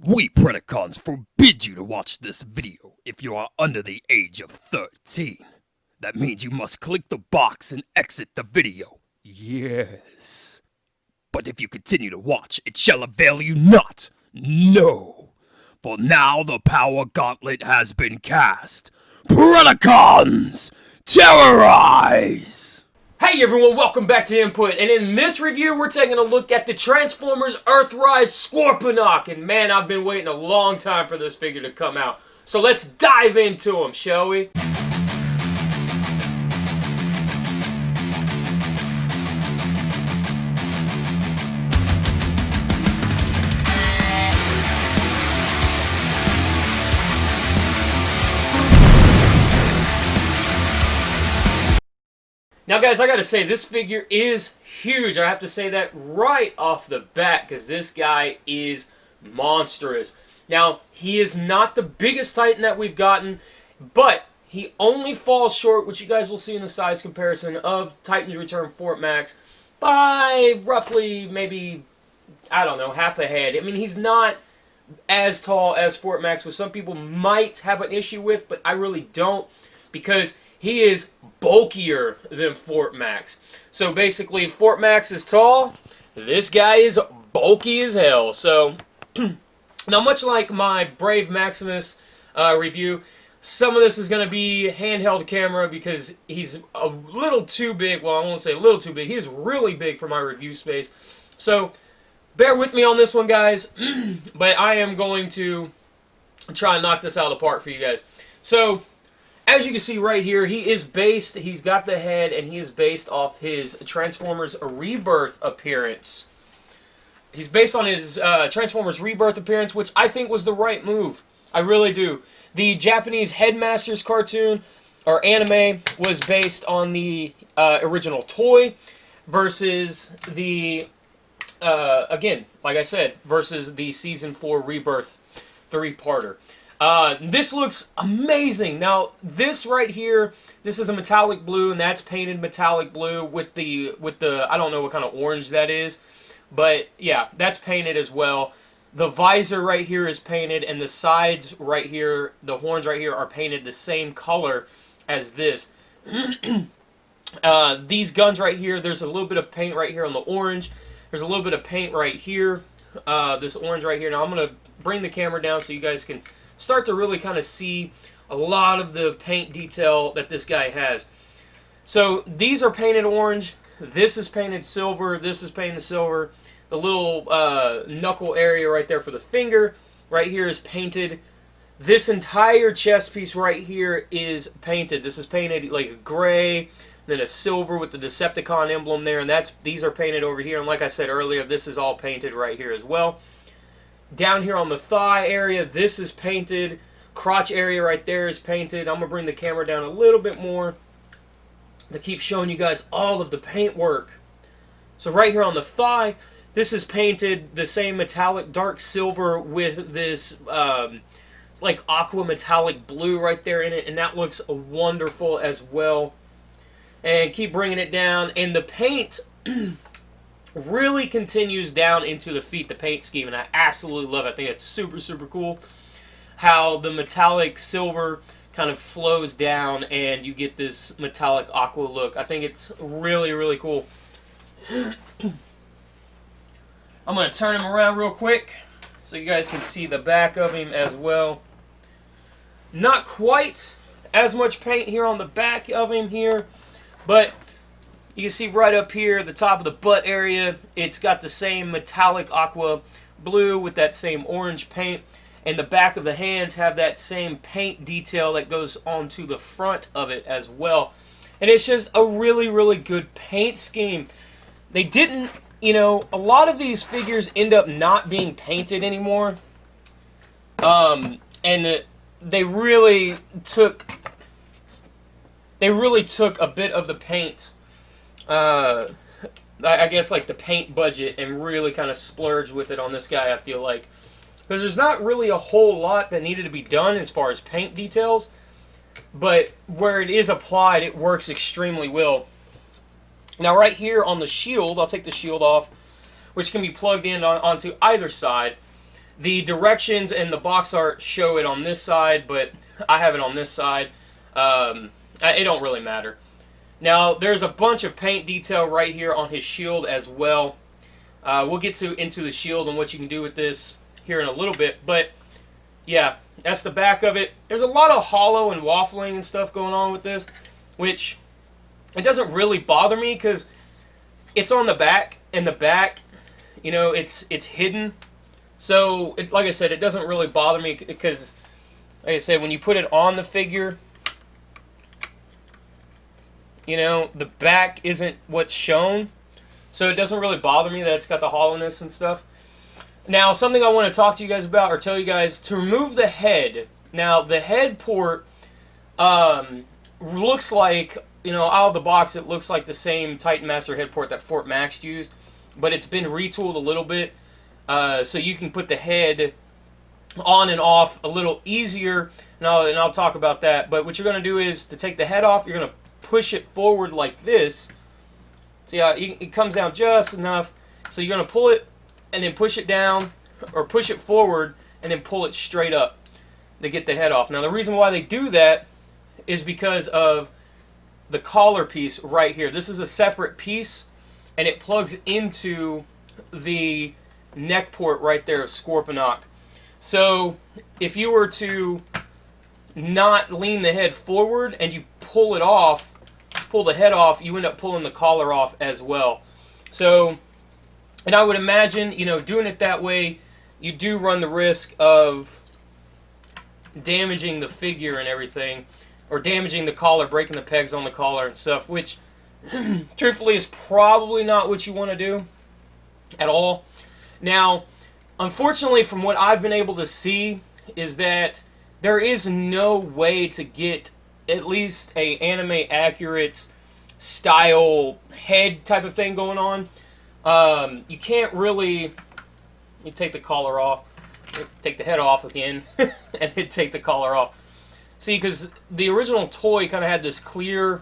We Predacons forbid you to watch this video if you are under the age of 13. That means you must click the box and exit the video. Yes. But if you continue to watch, it shall avail you not. No. For now the power gauntlet has been cast. Predacons, terrorize! Hey everyone, welcome back to Input, and in this review we're taking a look at the Transformers Earthrise Scorponok, and man, I've been waiting a long time for this figure to come out. So let's dive into him, shall we? Now guys, I gotta say, this figure is huge. I have to say that right off the bat, because this guy is monstrous. Now, he is not the biggest Titan that we've gotten, but he only falls short, which you guys will see in the size comparison, of Titans Return Fort Max by roughly, maybe, I don't know, half a head. I mean, he's not as tall as Fort Max, which some people might have an issue with, but I really don't, because he is bulkier than Fort Max. So basically, Fort Max is tall, this guy is bulky as hell. So, now much like my Brave Maximus review, some of this is going to be handheld camera because he's a little too big. Well, I won't say a little too big. He's really big for my review space. So, bear with me on this one, guys. But I am going to try and knock this out of the park for you guys. So, as you can see right here, he's got the head, and he is based off his Transformers Rebirth appearance. He's based on his Transformers Rebirth appearance, which I think was the right move. I really do. The Japanese Headmasters cartoon, or anime, was based on the original toy, versus the, again, like I said, versus the Season 4 Rebirth 3-parter. This looks amazing. Now, this right here, this is a metallic blue, and that's painted metallic blue with the I don't know what kind of orange that is, but yeah, that's painted as well. The visor right here is painted, and the sides right here, the horns right here, are painted the same color as this. These guns right here, there's a little bit of paint right here on the orange. There's a little bit of paint right here, this orange right here. Now, I'm going to bring the camera down so you guys can start to really kind of see a lot of the paint detail that this guy has. So these are painted orange, this is painted silver, this is painted silver. The little knuckle area right there for the finger right here is painted. This entire chest piece right here is painted. This is painted like a gray, then a silver with the Decepticon emblem there, and these are painted over here. And like I said earlier, this is all painted right here as well. Down here on the thigh area, this is painted. Crotch area right there is painted. I'm going to bring the camera down a little bit more to keep showing you guys all of the paint work. So right here on the thigh, this is painted the same metallic dark silver with this it's like aqua metallic blue right there in it, and that looks wonderful as well. And keep bringing it down, and the paint really continues down into the feet, the paint scheme, and I absolutely love it. I think it's super, super cool how the metallic silver kind of flows down and you get this metallic aqua look. I think it's really, really cool. I'm going to turn him around real quick so you guys can see the back of him as well. Not quite as much paint here on the back of him here, but you can see right up here, the top of the butt area, it's got the same metallic aqua blue with that same orange paint. And the back of the hands have that same paint detail that goes onto the front of it as well. And it's just a really, really good paint scheme. They didn't, you know, a lot of these figures end up not being painted anymore. And they really took a bit of the paint, I guess, like the paint budget, and really kind of splurged with it on this guy, I feel like. Because there's not really a whole lot that needed to be done as far as paint details, but where it is applied, it works extremely well. Now right here on the shield, I'll take the shield off, which can be plugged in onto either side. The directions and the box art show it on this side, but I have it on this side. It don't really matter. Now, there's a bunch of paint detail right here on his shield as well. We'll get into the shield and what you can do with this here in a little bit, but yeah, that's the back of it. There's a lot of hollow and waffling and stuff going on with this, which it doesn't really bother me because it's on the back, and the back, you know, it's hidden. So, like I said, it doesn't really bother me because, like I said, when you put it on the figure, you know, the back isn't what's shown. So it doesn't really bother me that it's got the hollowness and stuff. Now, something I want to talk to you guys about, or tell you guys, to remove the head. Now, the head port looks like, you know, out of the box, it looks like the same Titan Master head port that Fort Max used, but it's been retooled a little bit. So you can put the head on and off a little easier, and I'll talk about that. But what you're going to do is, to take the head off, you're going to push it forward like this. See how it comes down just enough. So you're going to pull it and then push it down, or push it forward and then pull it straight up to get the head off. Now, the reason why they do that is because of the collar piece right here. This is a separate piece, and it plugs into the neck port right there of Scorponok. So if you were to not lean the head forward and you pull it off, pull the head off, you end up pulling the collar off as well. So, and I would imagine, you know, doing it that way, you do run the risk of damaging the figure and everything, or damaging the collar, breaking the pegs on the collar and stuff, which truthfully is probably not what you want to do at all. Now, unfortunately, from what I've been able to see, is that there is no way to get at least a anime accurate style head type of thing going on. You can't really, you take the collar off, take the head off again, and then take the collar off. See, because the original toy kind of had this clear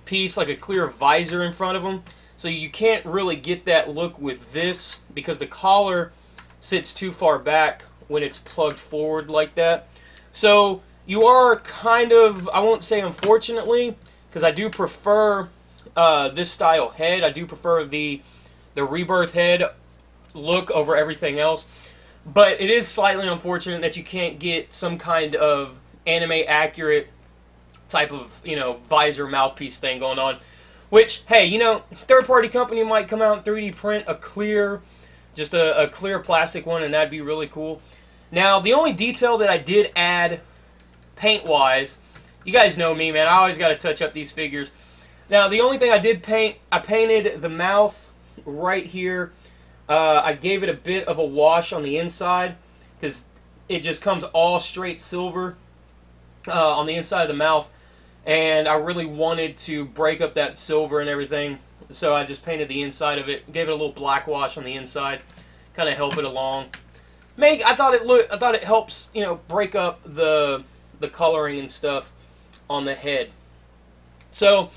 piece, like a clear visor in front of them. So you can't really get that look with this because the collar sits too far back when it's plugged forward like that. So you are kind of, I won't say unfortunately, because I do prefer this style head. I do prefer the Rebirth head look over everything else. But it is slightly unfortunate that you can't get some kind of anime accurate type of, you know, visor mouthpiece thing going on. Which, hey, you know, third-party company might come out and 3D print a clear, just a clear plastic one, and that'd be really cool. Now, the only detail that I did add paint-wise, you guys know me, man, I always got to touch up these figures. Now, the only thing I did paint, I painted the mouth right here. I gave it a bit of a wash on the inside, because it just comes all straight silver on the inside of the mouth. And I really wanted to break up that silver and everything, so I just painted the inside of it, gave it a little black wash on the inside, kind of help it along. I thought it helps, you know, break up the coloring and stuff on the head. So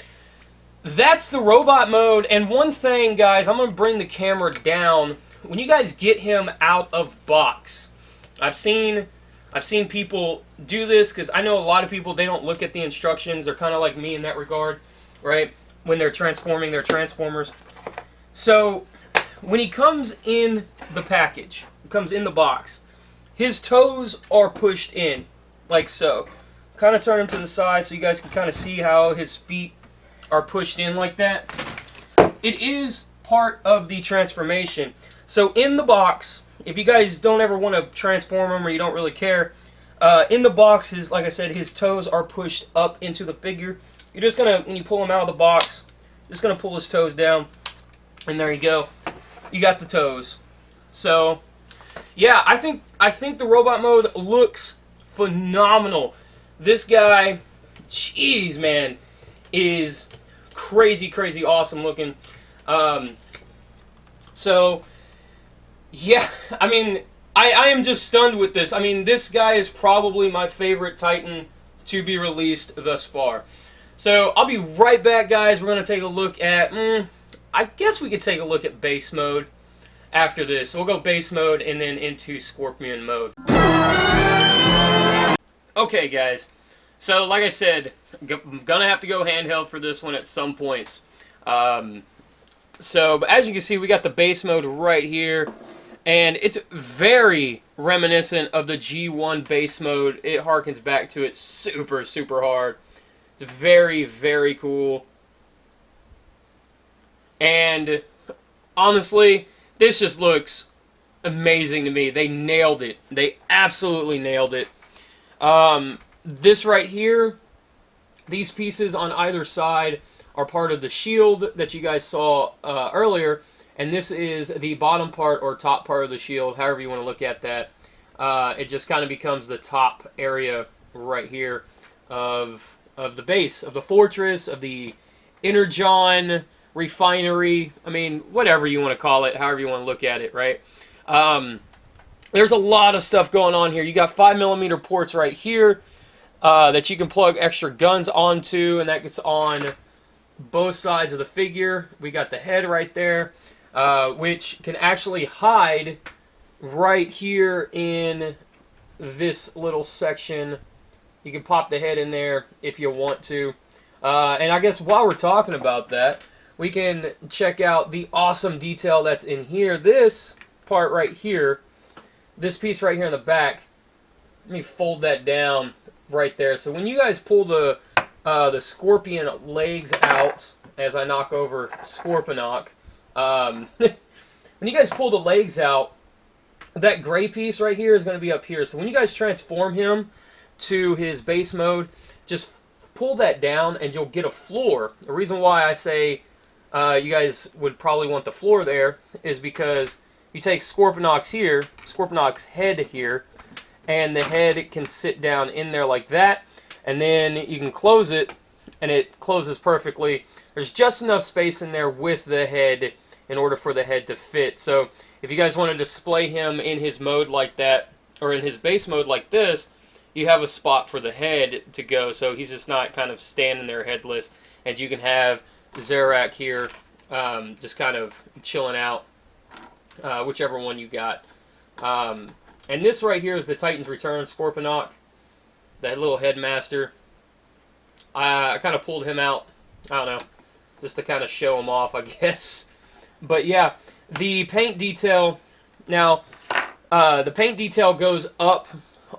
that's the robot mode. And one thing, guys, I'm gonna bring the camera down. When you guys get him out of box, I've seen people do this, because I know a lot of people, they don't look at the instructions. They're kind of like me in that regard, right? When they're transforming their Transformers. So, when he comes in the package, comes in the box, his toes are pushed in, like so. Kind of turn him to the side so you guys can kind of see how his feet are pushed in like that. It is part of the transformation. So, in the box, if you guys don't ever want to transform him or you don't really care, in the box, like I said, his toes are pushed up into the figure. You're just going to, when you pull him out of the box, just going to pull his toes down, and there you go. You got the toes. So, yeah, I think the robot mode looks phenomenal. This guy, jeez, man, is crazy, crazy awesome looking. So, yeah, I mean, I am just stunned with this. I mean, this guy is probably my favorite Titan to be released thus far. So, I'll be right back, guys. We're going to take a look at, I guess we could take a look at base mode. after this. So we'll go base mode and then into Scorpion mode. Okay, guys. So, like I said, I'm gonna have to go handheld for this one at some points. So, but as you can see, we got the base mode right here, and it's very reminiscent of the G1 base mode. It harkens back to it super, super hard. It's very, very cool. And honestly, this just looks amazing to me. They nailed it. They absolutely nailed it. This right here, these pieces on either side are part of the shield that you guys saw earlier, and this is the bottom part or top part of the shield, however you want to look at that. It just kind of becomes the top area right here of the base, of the fortress, of the Energon refinery. I mean, whatever you want to call it, however you want to look at it, right? There's a lot of stuff going on here. You got 5mm ports right here that you can plug extra guns onto, and that gets on both sides of the figure. We got the head right there, which can actually hide right here in this little section. You can pop the head in there if you want to. And I guess while we're talking about that, we can check out the awesome detail that's in here. This part right here, this piece right here in the back, let me fold that down right there. So when you guys pull the scorpion legs out, as I knock over Scorponok, when you guys pull the legs out, that gray piece right here is going to be up here. So when you guys transform him to his base mode, just pull that down and you'll get a floor. The reason why I say you guys would probably want the floor there is because you take Scorponok's head here, and the head can sit down in there like that, and then you can close it, and it closes perfectly. There's just enough space in there with the head in order for the head to fit. So if you guys want to display him in his mode like that, or in his base mode like this, you have a spot for the head to go, so he's just not kind of standing there headless, and you can have Zarak here just kind of chilling out, whichever one you got. And this right here is the Titan's Return Scorponok, that little Headmaster. I kind of pulled him out, I don't know, just to kind of show him off, I guess. But yeah, the paint detail, now, the paint detail goes up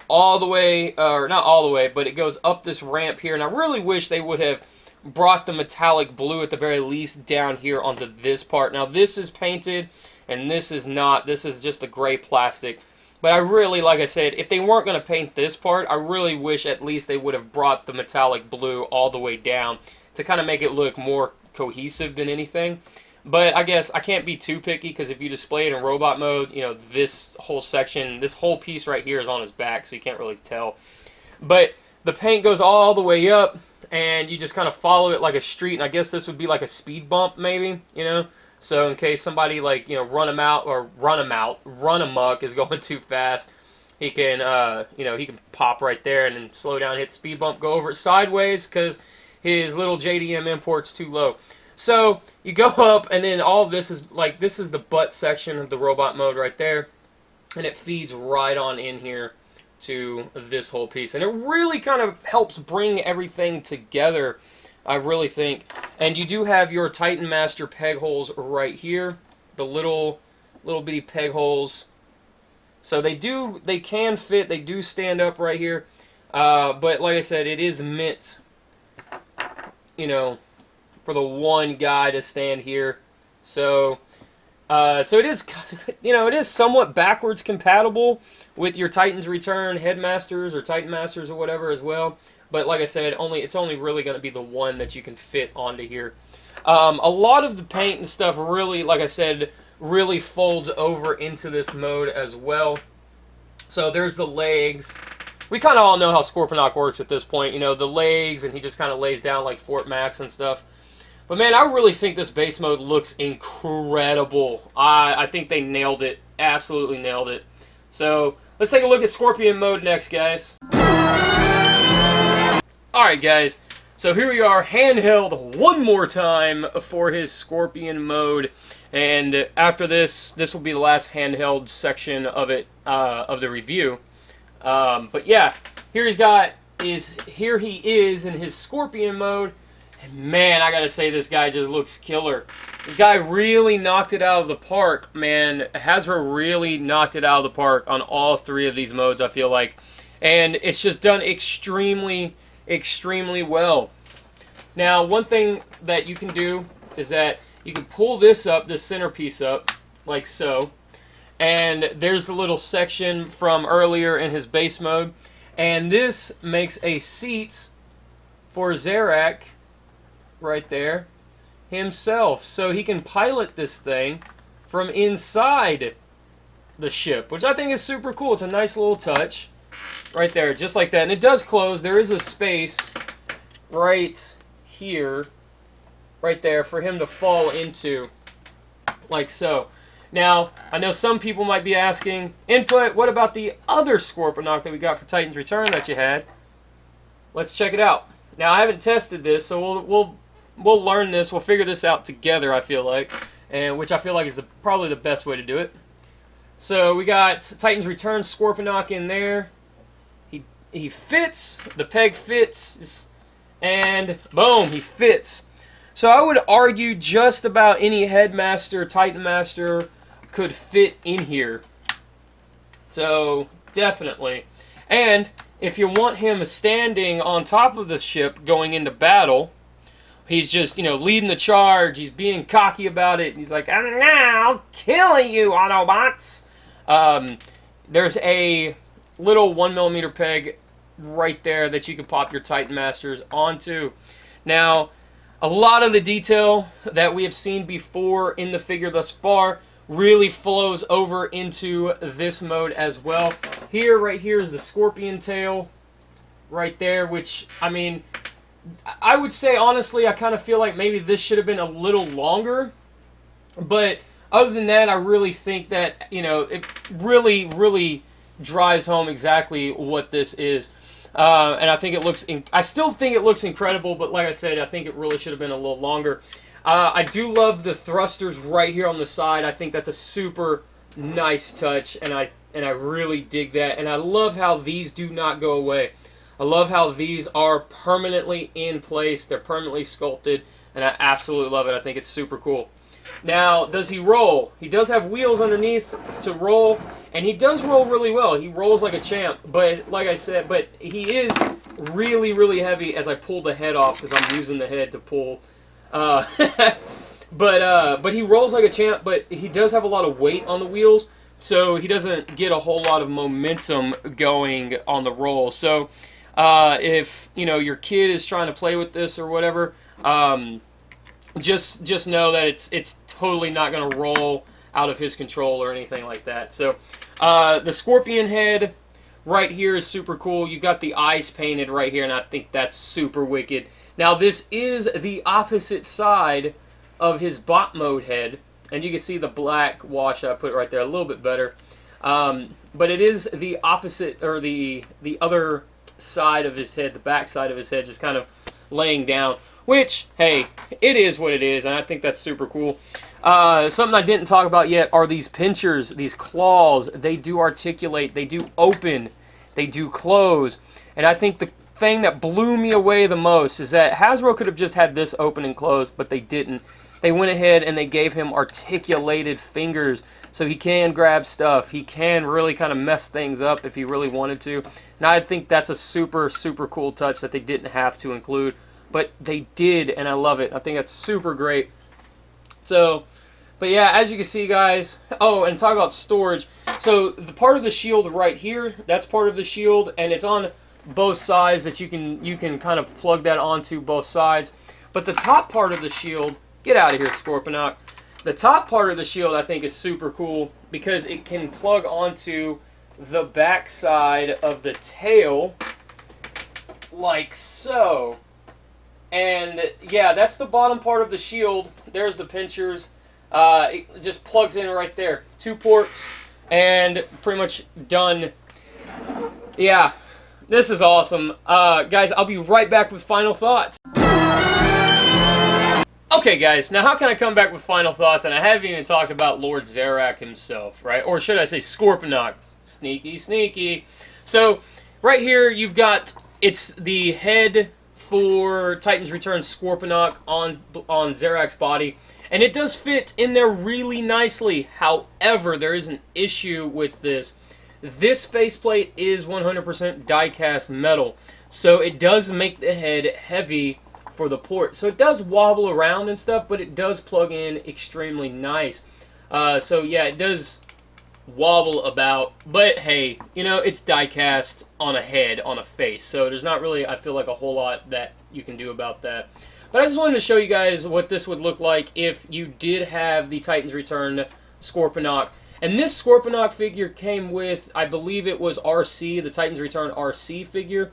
all the way, or not all the way, but it goes up this ramp here, and I really wish they would have brought the metallic blue at the very least down here onto this part. Now this is painted, and this is not. This is just a gray plastic. But I really, like I said, if they weren't going to paint this part, I really wish at least they would have brought the metallic blue all the way down to kind of make it look more cohesive than anything. But I guess I can't be too picky, because if you display it in robot mode, you know, this whole section, this whole piece right here is on his back, so you can't really tell. But the paint goes all the way up, and you just kind of follow it like a street, and I guess this would be like a speed bump, maybe, you know? So in case somebody, like, you know, run amok is going too fast, he can, you know, he can pop right there and then slow down, hit speed bump, go over it sideways, because his little JDM import's too low. So you go up, and then all of this is, like, this is the butt section of the robot mode right there, and it feeds right on in here to this whole piece. And it really kind of helps bring everything together, I really think. And you do have your Titan Master peg holes right here, the little bitty peg holes. So they can fit, they do stand up right here. But like I said, it is meant, you know, for the one guy to stand here. So so it is, you know, it is somewhat backwards compatible with your Titan's Return Headmasters or Titan Masters or whatever as well. But like I said, it's only really going to be the one that you can fit onto here. A lot of the paint and stuff really, like I said, really folds over into this mode as well. So there's the legs. We kind of all know how Scorponok works at this point. You know, the legs, and he just kind of lays down like Fort Max and stuff. But man, I really think this base mode looks incredible. I think they nailed it. Absolutely nailed it. So let's take a look at Scorpion mode next, guys. Alright guys, so here we are, handheld one more time for his Scorpion mode. And after this will be the last handheld section of it, of the review. But yeah, here he is in his Scorpion mode. And man, I gotta say, this guy just looks killer. The guy really knocked it out of the park, man. Hasbro really knocked it out of the park on all 3 of these modes, I feel like. And it's just done extremely, extremely well. Now, one thing that you can do is that you can pull this centerpiece up, like so. And there's a little section from earlier in his base mode. And this makes a seat for Zarak right there himself. So he can pilot this thing from inside the ship, which I think is super cool. It's a nice little touch right there, just like that. And it does close. There is a space right here, right there, for him to fall into, like so. Now, I know some people might be asking, Input, what about the other Scorponok that we got for Titan's Return that you had? Let's check it out. Now, I haven't tested this, so we'll learn this. We'll figure this out together, I feel like, and which I feel like is probably the best way to do it. So we got Titan's Return Scorponok in there. He fits. The peg fits, and boom, he fits. So I would argue just about any Headmaster, Titan Master could fit in here. So, definitely. And if you want him standing on top of the ship going into battle, he's just, leading the charge. He's being cocky about it. He's like, I'll kill you, Autobots. There's a little 1mm peg right there that you can pop your Titan Masters onto. Now, a lot of the detail that we have seen before in the figure thus far really flows over into this mode as well. Right here is the Scorpion tail right there, which, I mean, I would say, honestly, I kind of feel like maybe this should have been a little longer. But other than that, I really think that, it really, really drives home exactly what this is. And I think it looks, I still think it looks incredible, but like I said, I think it really should have been a little longer. I do love the thrusters right here on the side. I think that's a super nice touch, and I really dig that. And I love how these do not go away. I love how these are permanently in place. They're permanently sculpted, and I absolutely love it. I think it's super cool. Now, does he roll? He does have wheels underneath to roll, and he does roll really well. He rolls like a champ, but like I said, but he is really, really heavy as I pull the head off because I'm using the head to pull. But he rolls like a champ, but he does have a lot of weight on the wheels, so he doesn't get a whole lot of momentum going on the roll. So if your kid is trying to play with this or whatever, just know that it's totally not going to roll out of his control or anything like that. So the Scorpion head right here is super cool. You got the eyes painted right here, and I think that's super wicked. Now this is the opposite side of his bot mode head, and you can see the black wash I put right there a little bit better. But it is the opposite, or the other side of his head, the back side of his head, just kind of laying down. Which, hey, it is what it is, and I think that's super cool. Something I didn't talk about yet are these pinchers, these claws. They do articulate, they do open, they do close. And I think the thing that blew me away the most is that Hasbro could have just had this open and closed, but they didn't. They went ahead and they gave him articulated fingers, so he can grab stuff. He can really kind of mess things up if he really wanted to. And I think that's a super, super cool touch that they didn't have to include. But they did, and I love it. I think that's super great. So, but yeah, as you can see, guys. Oh, and talk about storage. So the part of the shield right here, that's part of the shield, and it's on both sides that you can kind of plug that onto both sides. But the top part of the shield, get out of here, Scorponok. The top part of the shield I think is super cool because it can plug onto the back side of the tail, like so. And yeah, that's the bottom part of the shield. There's the pinchers. It just plugs in right there. 2 ports and pretty much done. Yeah, this is awesome. Guys, I'll be right back with final thoughts. Okay, guys, now how can I come back with final thoughts? And I haven't even talked about Lord Zarak himself, right? Or should I say Scorponok? Sneaky, sneaky. So, right here, you've got, it's the head for Titan's Return Scorponok on Zarak's body. And it does fit in there really nicely. However, there is an issue with this. This faceplate is 100% die-cast metal. So it does make the head heavy for the port. So it does wobble around and stuff, but it does plug in extremely nice. So yeah, it does wobble about, but hey, you know, it's die-cast on a head, on a face. So there's not really, I feel like, a whole lot that you can do about that. But I just wanted to show you guys what this would look like if you did have the Titan's Return Scorponok. And this Scorponok figure came with, I believe it was RC, the Titan's Return RC figure,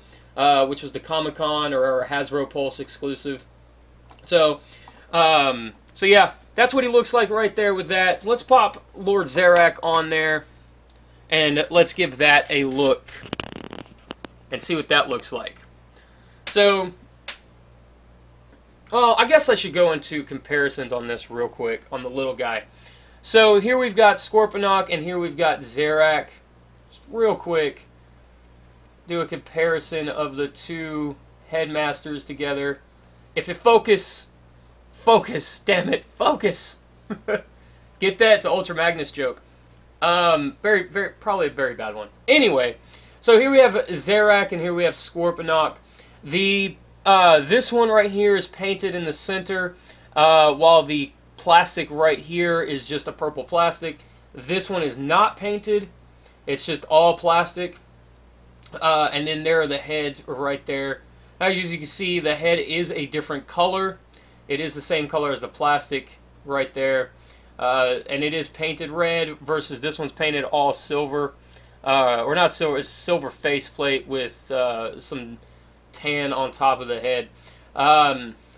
which was the Comic-Con or Hasbro Pulse exclusive. So yeah, that's what he looks like right there with that. So let's pop Lord Zarak on there, and let's give that a look and see what that looks like. So, well, I guess I should go into comparisons on this real quick, on the little guy. So here we've got Scorponok, and here we've got Zarak. Just real quick, do a comparison of the two Headmasters together. If it focus, damn it, focus. Get that? It's an Ultra Magnus joke. Probably a very bad one. Anyway, so here we have Zarak, and here we have Scorponok. This one right here is painted in the center, while the plastic right here is just a purple plastic. This one is not painted. It's just all plastic. And then there are the heads right there. As you can see, the head is a different color. It is the same color as the plastic right there. And it is painted red versus this one's painted all silver. Or not silver, it's silver faceplate with some tan on top of the head.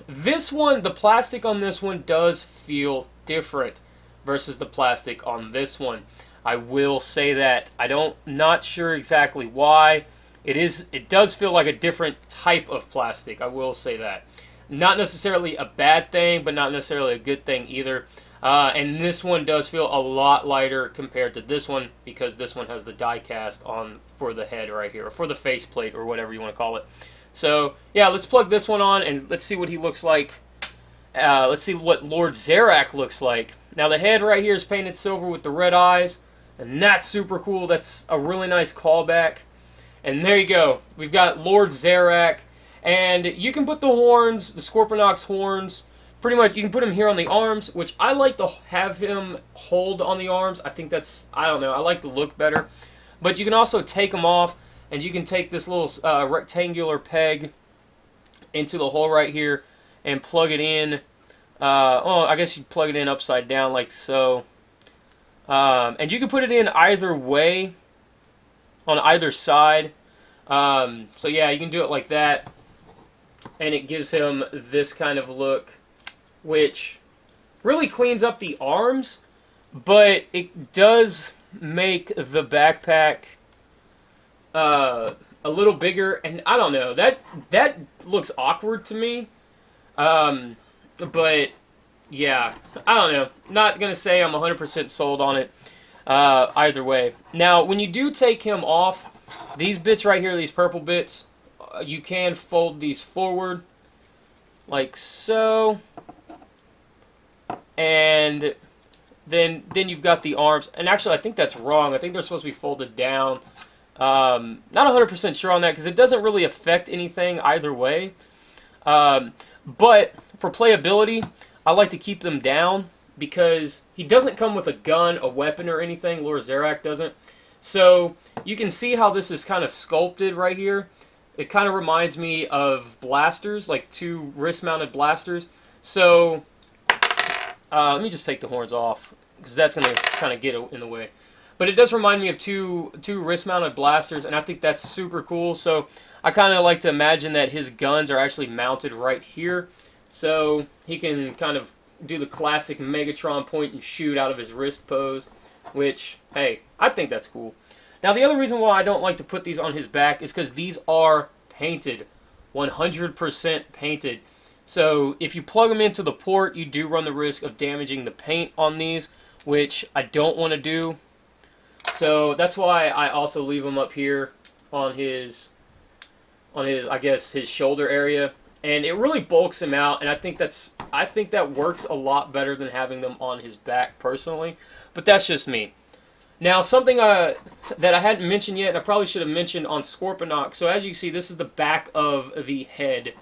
This one, the plastic on this one does feel different versus the plastic on this one. I will say that. Not sure exactly why. It does feel like a different type of plastic. I will say that. Not necessarily a bad thing, but not necessarily a good thing either. And this one does feel a lot lighter compared to this one, because this one has the die cast on for the head right here, or for the faceplate, or whatever you want to call it. So yeah, let's plug this one on and let's see what he looks like. Let's see what Lord Zarak looks like. Now the head right here is painted silver with the red eyes, and that's super cool. That's a really nice callback. And there you go. We've got Lord Zarak, and you can put the horns, the Scorponok's horns, pretty much you can put him here on the arms, which I like to have him hold on the arms. I think that's, I don't know, I like the look better. But you can also take them off, and you can take this little rectangular peg into the hole right here and plug it in. I guess you plug it in upside down like so. And you can put it in either way, on either side. So yeah, you can do it like that. And it gives him this kind of look, which really cleans up the arms, but it does make the backpack a little bigger, and I don't know, that looks awkward to me. But yeah, I don't know. Not gonna say I'm 100% sold on it either way. Now, when you do take him off, these bits right here, these purple bits, you can fold these forward like so, and then you've got the arms. And actually, I think that's wrong. I think they're supposed to be folded down. Not 100% sure on that, because it doesn't really affect anything either way. But for playability, I like to keep them down, because he doesn't come with a gun, a weapon, or anything. Lord Zarak doesn't. So you can see how this is kind of sculpted right here. It kind of reminds me of blasters, like two wrist-mounted blasters. So let me just take the horns off, because that's going to kind of get in the way. But it does remind me of two wrist-mounted blasters, and I think that's super cool. So I kind of like to imagine that his guns are actually mounted right here, so he can kind of do the classic Megatron point and shoot out of his wrist pose, which, hey, I think that's cool. Now, the other reason why I don't like to put these on his back is because these are painted, 100% painted. So if you plug them into the port, you do run the risk of damaging the paint on these, which I don't want to do. So that's why I also leave them up here on his I guess his shoulder area, and it really bulks him out, and I think that works a lot better than having them on his back personally, but that's just me. Now, something that I hadn't mentioned yet, and I probably should have mentioned on Scorponok. So as you can see, this is the back of the head,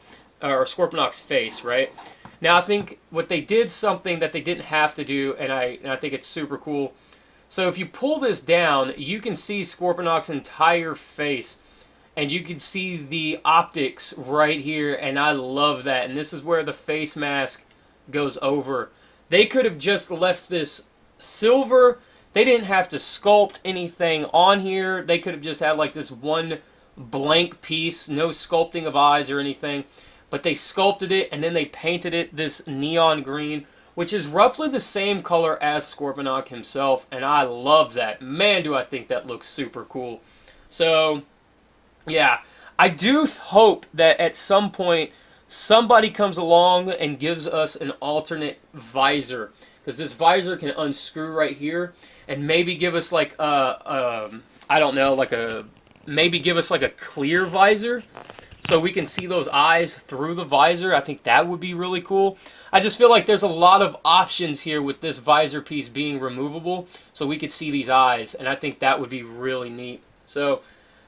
or Scorponok's face, right? Now, I think what they did, something that they didn't have to do, and I think it's super cool. So if you pull this down, you can see Scorponok's entire face, and you can see the optics right here, and I love that. And this is where the face mask goes over. They could have just left this silver. They didn't have to sculpt anything on here. They could have just had like this one blank piece, no sculpting of eyes or anything. But they sculpted it, and then they painted it this neon green, which is roughly the same color as Scorponok himself, and I love that. Man, do I think that looks super cool. So, yeah, I do hope that at some point somebody comes along and gives us an alternate visor, because this visor can unscrew right here and maybe give us like I don't know, maybe give us like a clear visor so we can see those eyes through the visor. I think that would be really cool. I just feel like there's a lot of options here with this visor piece being removable, so we could see these eyes, and I think that would be really neat. So,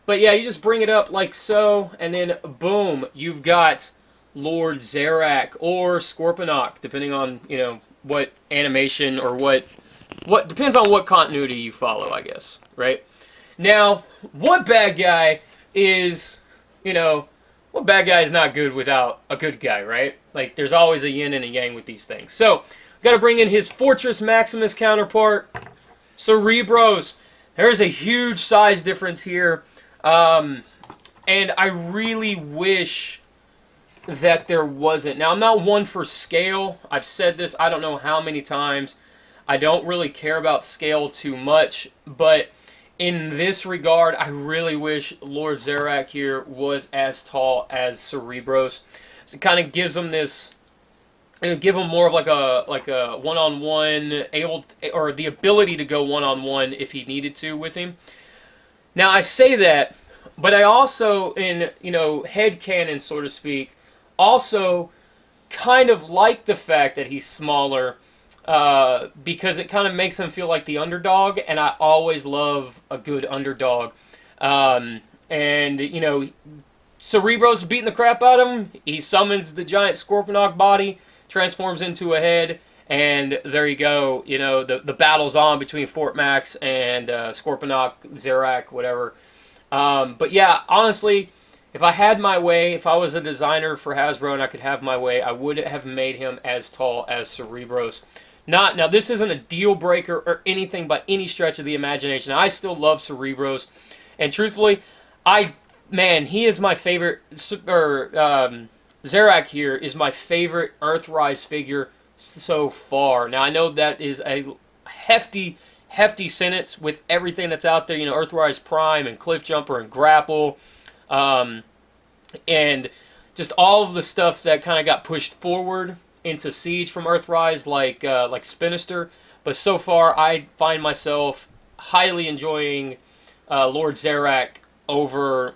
but yeah, you just bring it up like so, and then boom, you've got Lord Zarak or Scorponok, depending on, you know, what animation or what depends on what continuity you follow, I guess, right? Now, what bad guy is, you know, what bad guy is not good without a good guy, right? Like, there's always a yin and a yang with these things. So, got to bring in his Fortress Maximus counterpart, Cerebros. There is a huge size difference here, and I really wish that there wasn't. Now, I'm not one for scale. I've said this I don't know how many times. I don't really care about scale too much, but in this regard, I really wish Lord Zarak here was as tall as Cerebros. So it kind of gives him this, give him more of like a one-on-one, or the ability to go one-on-one if he needed to with him. Now, I say that, but I also, in, you know, headcanon, so to speak, also kind of like the fact that he's smaller, because it kind of makes him feel like the underdog, and I always love a good underdog. And, you know, Cerebros beating the crap out of him. He summons the giant Scorponok body, transforms into a head, and there you go. You know, the battle's on between Fort Max and Scorponok, Zarak, whatever. But yeah, honestly, if I had my way, if I was a designer for Hasbro and I could have my way, I would have made him as tall as Cerebros. Now, this isn't a deal breaker or anything by any stretch of the imagination. I still love Cerebros, and truthfully, he is my favorite. Zarak here is my favorite Earthrise figure so far. Now, I know that is a hefty sentence with everything that's out there. You know, Earthrise Prime and Cliffjumper and Grapple, and just all of the stuff that kind of got pushed forward into Siege from Earthrise, like Spinister. But so far, I find myself highly enjoying Lord Zarak over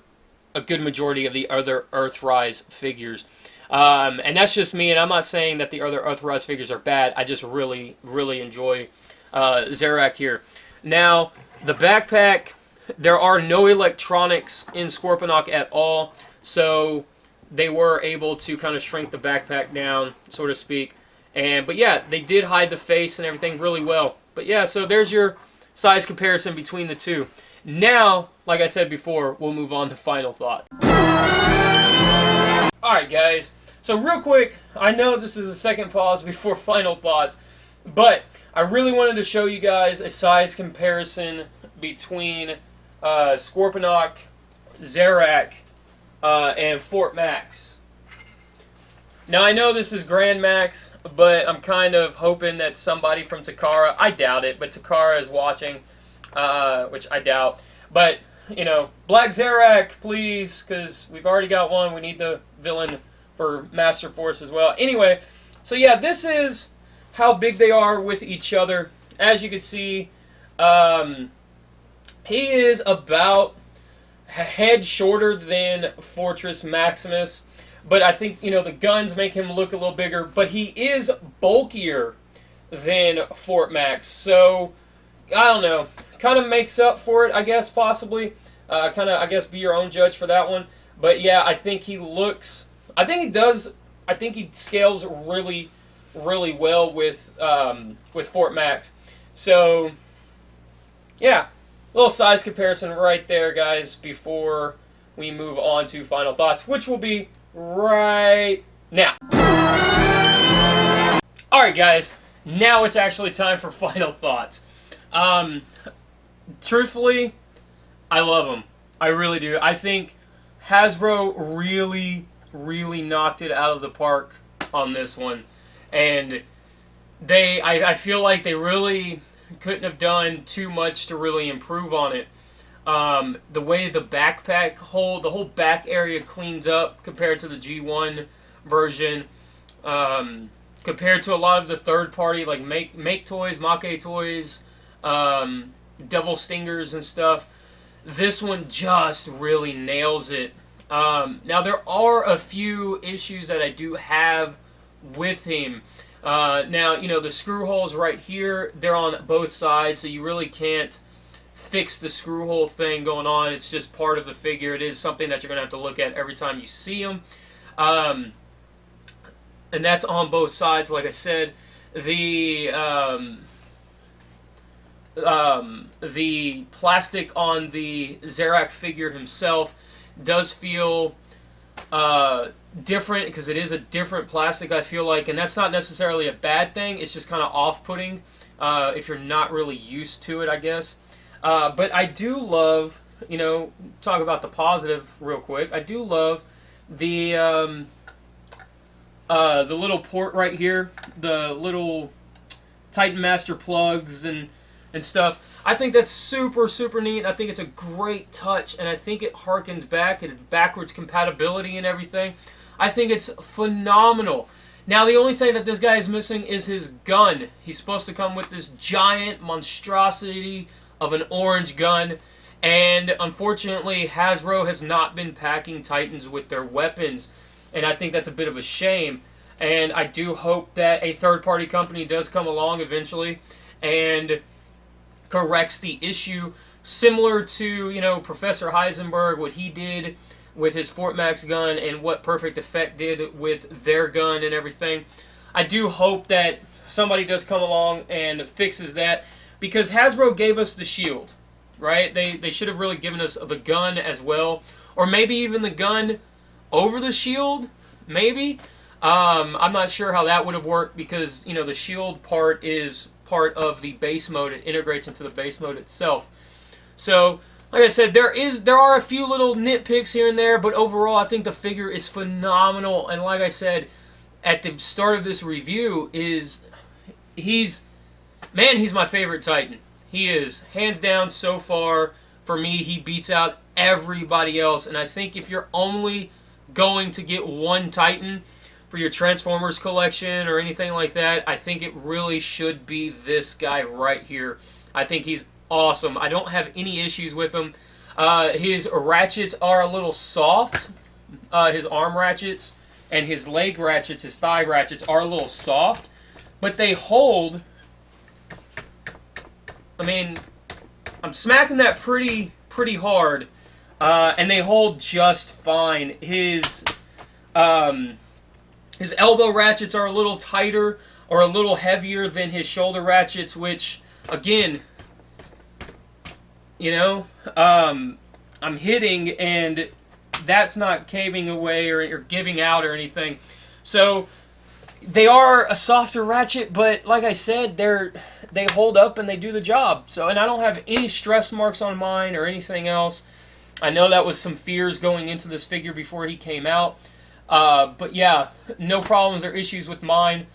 a good majority of the other Earthrise figures. And that's just me, and I'm not saying that the other Earthrise figures are bad. I just really, really enjoy Zarak here. Now, the backpack, there are no electronics in Scorponok at all, so they were able to kind of shrink the backpack down, so to speak. But yeah, they did hide the face and everything really well. But yeah, so there's your size comparison between the two. Now, like I said before, we'll move on to final thought. Alright guys, so real quick, I know this is a second pause before final thoughts, but I really wanted to show you guys a size comparison between Scorponok, Zarak, and Fort Max. Now, I know this is Grand Max, but I'm kind of hoping that somebody from Takara, I doubt it, but Takara is watching, which I doubt. But, you know, Black Zarak, please, because we've already got one. We need the villain for Master Force as well. Anyway, so yeah, this is how big they are with each other. As you can see, he is about a head shorter than Fortress Maximus, but I think, you know, the guns make him look a little bigger, but he is bulkier than Fort Max, so I don't know, kind of makes up for it, I guess, possibly. Kind of, I guess, be your own judge for that one. But yeah, I think he looks, I think he does, I think he scales really, really well with Fort Max. So yeah, little size comparison right there, guys, before we move on to final thoughts, which will be right now. Alright, guys, now it's actually time for final thoughts. Truthfully, I love them. I really do. I think Hasbro really, really knocked it out of the park on this one. And I feel like they really couldn't have done too much to really improve on it. The way the backpack the whole back area cleans up compared to the G1 version, compared to a lot of the third party like Make Toys, Make Toys, Devil Stingers and stuff. This one just really nails it. Now there are a few issues that I do have with him. Now, you know, the screw holes right here, they're on both sides, so you really can't fix the screw hole thing going on. It's just part of the figure. It is something that you're going to have to look at every time you see him. And that's on both sides, like I said. The plastic on the Zarak figure himself does feel different, because it is a different plastic, I feel like, and that's not necessarily a bad thing. It's just kind of off-putting if you're not really used to it, I guess. But I do love, you know, talk about the positive real quick. I do love the little port right here, the little Titan Master plugs and stuff. I think that's super, super neat. I think it's a great touch, and I think it harkens back. It's backwards compatibility and everything. I think it's phenomenal. Now, the only thing that this guy is missing is his gun. He's supposed to come with this giant monstrosity of an orange gun, and unfortunately, Hasbro has not been packing Titans with their weapons, and I think that's a bit of a shame. And I do hope that a third-party company does come along eventually and corrects the issue, similar to, you know, Professor Heisenberg, what he did with his Fort Max gun and what Perfect Effect did with their gun and everything. I do hope that somebody does come along and fixes that, because Hasbro gave us the shield, right? They should have really given us the gun as well, or maybe even the gun over the shield, maybe. I'm not sure how that would have worked, because, you know, the shield part is part of the base mode. It integrates into the base mode itself. So, like I said, there are a few little nitpicks here and there, but overall I think the figure is phenomenal. And like I said at the start of this review, he's my favorite Titan. He is, hands down, so far. For me, he beats out everybody else. And I think if you're only going to get one Titan for your Transformers collection or anything like that, I think it really should be this guy right here. I think he's awesome. I don't have any issues with him. His ratchets are a little soft. His arm ratchets and his leg ratchets, his thigh ratchets are a little soft, but they hold. I mean, I'm smacking that pretty hard, and they hold just fine. His elbow ratchets are a little tighter or a little heavier than his shoulder ratchets, which, again, you know, I'm hitting and that's not caving away or giving out or anything. So they are a softer ratchet, but like I said, they hold up and they do the job. So, and I don't have any stress marks on mine or anything else. I know that was some fears going into this figure before he came out. But yeah, no problems or issues with mine.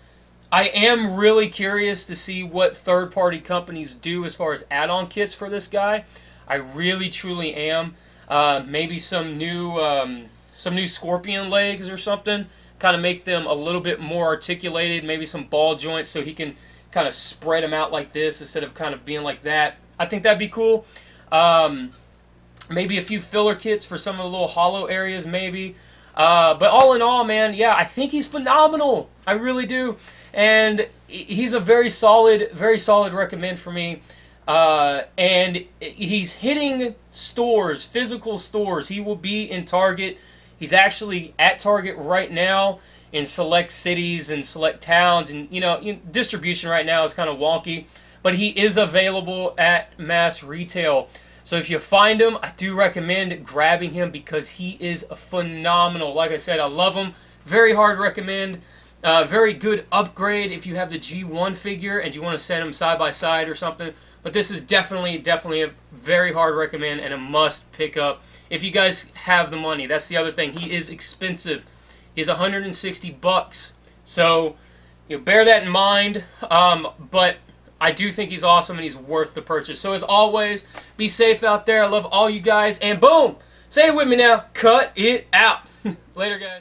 I am really curious to see what third-party companies do as far as add-on kits for this guy. I really, truly am. Maybe some new Scorpion legs or something kind of make them a little bit more articulated, maybe some ball joints so he can kind of spread them out like this instead of kind of being like that. I think that'd be cool. Maybe a few filler kits for some of the little hollow areas, maybe. But all in all, man, yeah, I think he's phenomenal. I really do. And he's a very solid recommend for me. And he's hitting stores, physical stores. He will be in Target. He's actually at Target right now in select cities and select towns. And, distribution right now is kind of wonky. But he is available at mass retail. So if you find him, I do recommend grabbing him because he is phenomenal. Like I said, I love him. Very hard recommend. Very good upgrade if you have the G1 figure and you want to set them side by side or something. But this is definitely a very hard recommend and a must pick up if you guys have the money. That's the other thing. He is expensive. He's $160. So bear that in mind. But I do think he's awesome and he's worth the purchase. So as always, be safe out there. I love all you guys. And boom! Say it with me now. Cut it out. Later, guys.